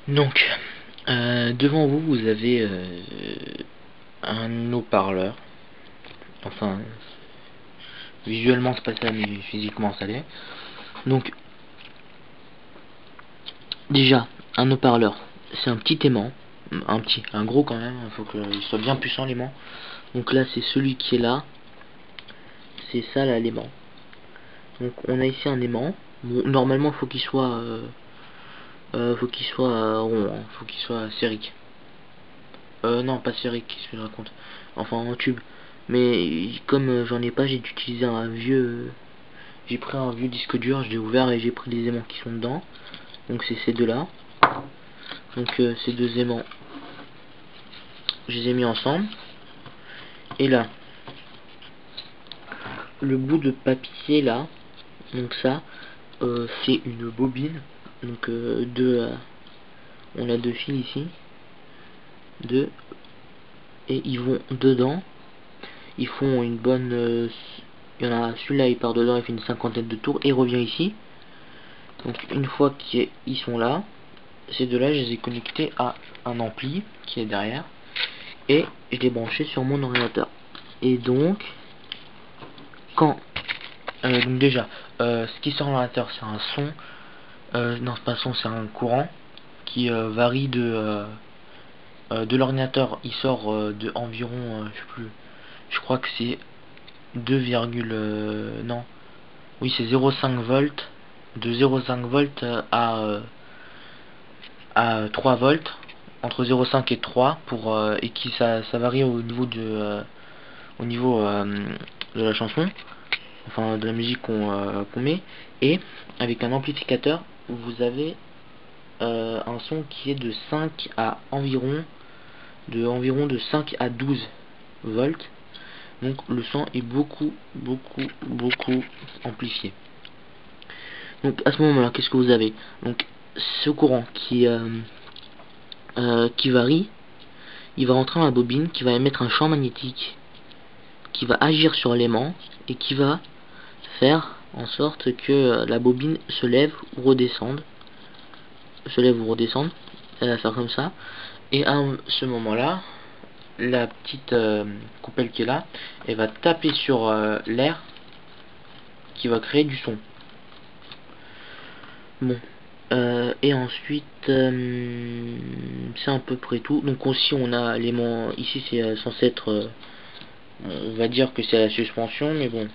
Donc, devant vous, vous avez un haut-parleur. Enfin, visuellement c'est pas ça, mais physiquement ça l'est. Donc, déjà, un haut-parleur, c'est un petit aimant. Un gros quand même, il faut qu'il soit bien puissant l'aimant. Donc là, c'est celui qui est là. C'est ça là, l'aimant. Donc on a ici un aimant. Bon, normalement, faut qu'il soit rond, hein. Faut qu'il soit sphérique. Non, pas sphérique, qu'est-ce que je raconte. Enfin, en tube. Mais comme j'en ai pas, j'ai utilisé un vieux... J'ai pris un vieux disque dur, je l'ai ouvert et j'ai pris les aimants qui sont dedans. Donc c'est ces deux-là. Donc ces deux aimants, je les ai mis ensemble. Et là, le bout de papier là, donc ça, c'est une bobine. Donc on a deux fils ici. Deux. Et ils vont dedans. Ils font une bonne... il y en a celui-là, il part dedans, il fait une cinquantaine de tours et il revient ici. Donc une fois qu'ils sont là, ces deux-là, je les ai connectés à un ampli qui est derrière. Et je l'ai branché sur mon ordinateur. Et donc, quand... donc déjà, ce qui sort de l'ordinateur, c'est un son... non, c'est pas un son, c'est un courant qui varie de l'ordinateur. Il sort de environ, je sais plus, je crois que c'est 2, non, oui, c'est 0,5 volts, de 0,5 volts à 3 volts, entre 0,5 et 3 pour et qui ça varie au niveau de la chanson, enfin de la musique qu'on met. Et avec un amplificateur, vous avez un son qui est de 5 à environ de 5 à 12 volts. Donc le son est beaucoup amplifié. Donc à ce moment-là, qu'est-ce que vous avez? Donc ce courant qui varie, il va rentrer dans la bobine, qui va émettre un champ magnétique, qui va agir sur l'aimant et qui va faire en sorte que la bobine se lève ou redescende. Elle va faire comme ça. Et à ce moment-là, la petite coupelle qui est là, elle va taper sur l'air qui va créer du son. Bon. Et ensuite, c'est à peu près tout. Donc aussi, on a l'aimant. Ici, c'est censé être... on va dire que c'est la suspension, mais bon,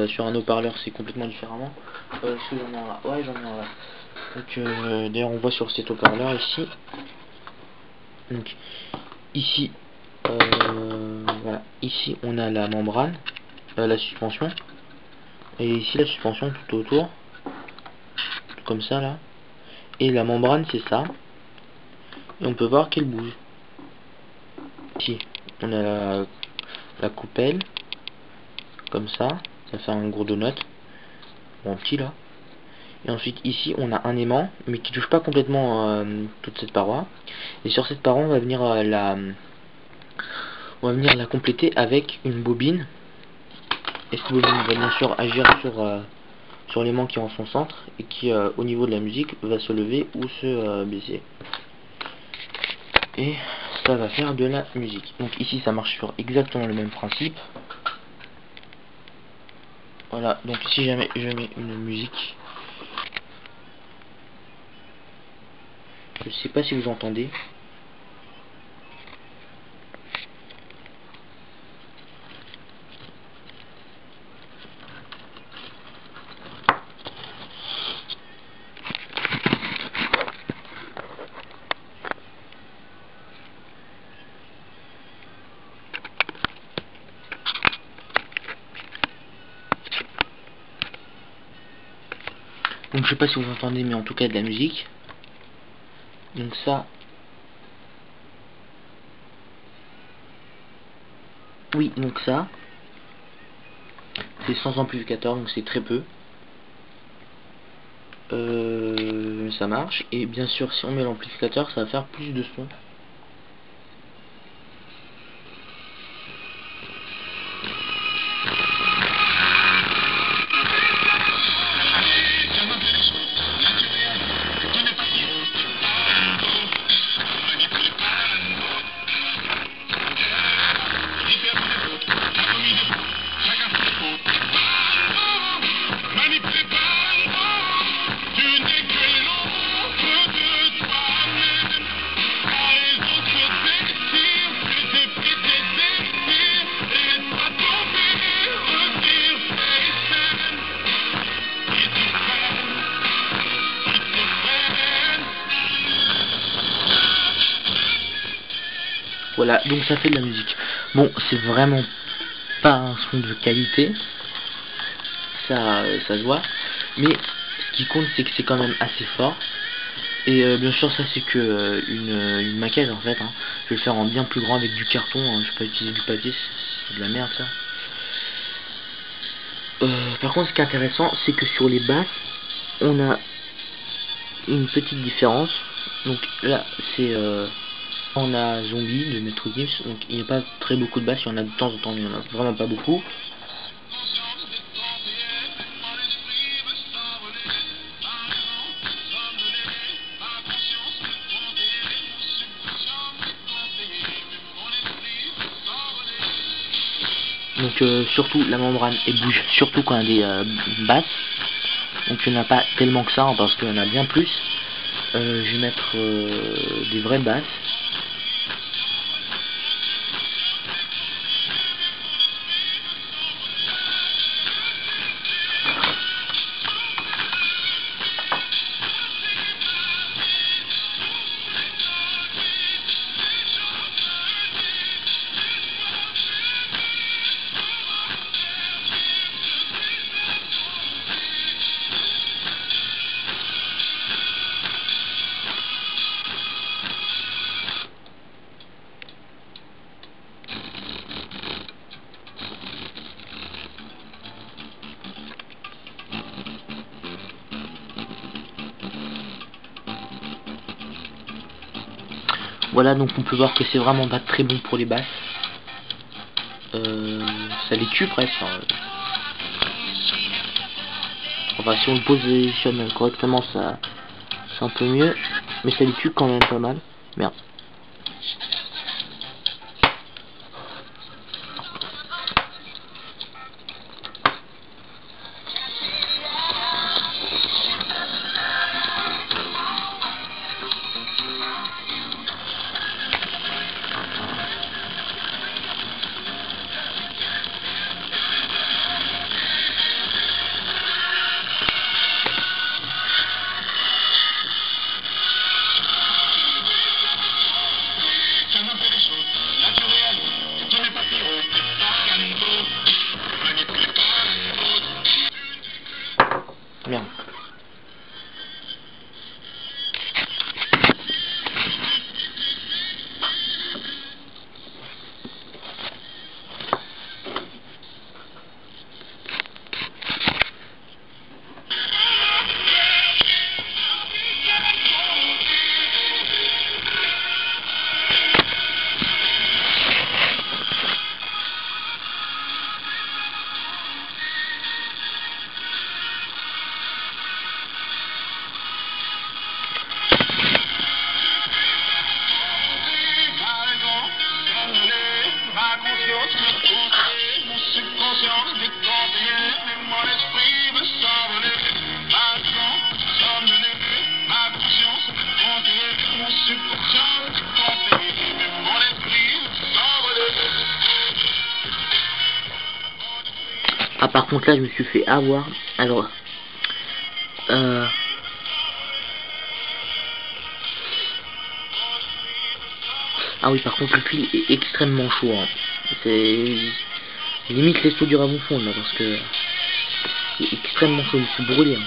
sur un haut-parleur, c'est complètement différemment. Est-ce que j'en ai un là? Ouais, j'en ai un là. Donc, d'ailleurs, on voit sur cet haut-parleur ici. Donc, ici, voilà. Ici, on a la membrane, la suspension. Et ici, la suspension tout autour. Comme ça, là. Et la membrane, c'est ça. Et on peut voir qu'elle bouge. Ici, on a la coupelle, comme ça fait un gros donut, bon petit là. Et ensuite ici on a un aimant, mais qui touche pas complètement toute cette paroi. Et sur cette paroi on va venir la compléter avec une bobine. Et cette bobine va bien sûr agir sur l'aimant qui est en son centre et qui au niveau de la musique va se lever ou se baisser. Et ça va faire de la musique. Donc ici ça marche sur exactement le même principe. Voilà, donc si jamais je mets une musique, je sais pas si vous entendez. Donc je sais pas si vous entendez, mais en tout cas de la musique. Donc ça, oui, donc ça, c'est sans amplificateur, donc c'est très peu. Ça marche. Et bien sûr, si on met l'amplificateur, ça va faire plus de son. Voilà, donc ça fait de la musique. Bon, c'est vraiment pas un son de qualité, ça se voit, mais ce qui compte c'est que c'est quand même assez fort. Et bien sûr ça c'est que une maquette en fait, hein. Je vais le faire en bien plus grand avec du carton, hein. Je vais pas utiliser du papier, c'est de la merde ça. Par contre ce qui est intéressant c'est que sur les basses on a une petite différence. Donc là c'est on a Zombie de Metro Games, donc il n'y a pas très beaucoup de basses, il y en a de temps en temps mais il n'y en a vraiment pas beaucoup. Donc surtout la membrane elle bouge surtout quand il y a des basses. Donc il n'y en a pas tellement que ça, hein, parce qu'il y en a bien plus. Je vais mettre des vraies basses. Voilà, donc on peut voir que c'est vraiment pas très bon pour les basses. Ça les tue presque, hein. Enfin si on le positionne correctement ça c'est un peu mieux. Mais ça les tue quand même pas mal. Merde. Merde. Ah par contre là je me suis fait avoir. Alors ah oui par contre le fil est extrêmement chaud, hein. C'est limite les soudures à mon fond là parce que c'est extrêmement chaud, je me suis brûlé, hein.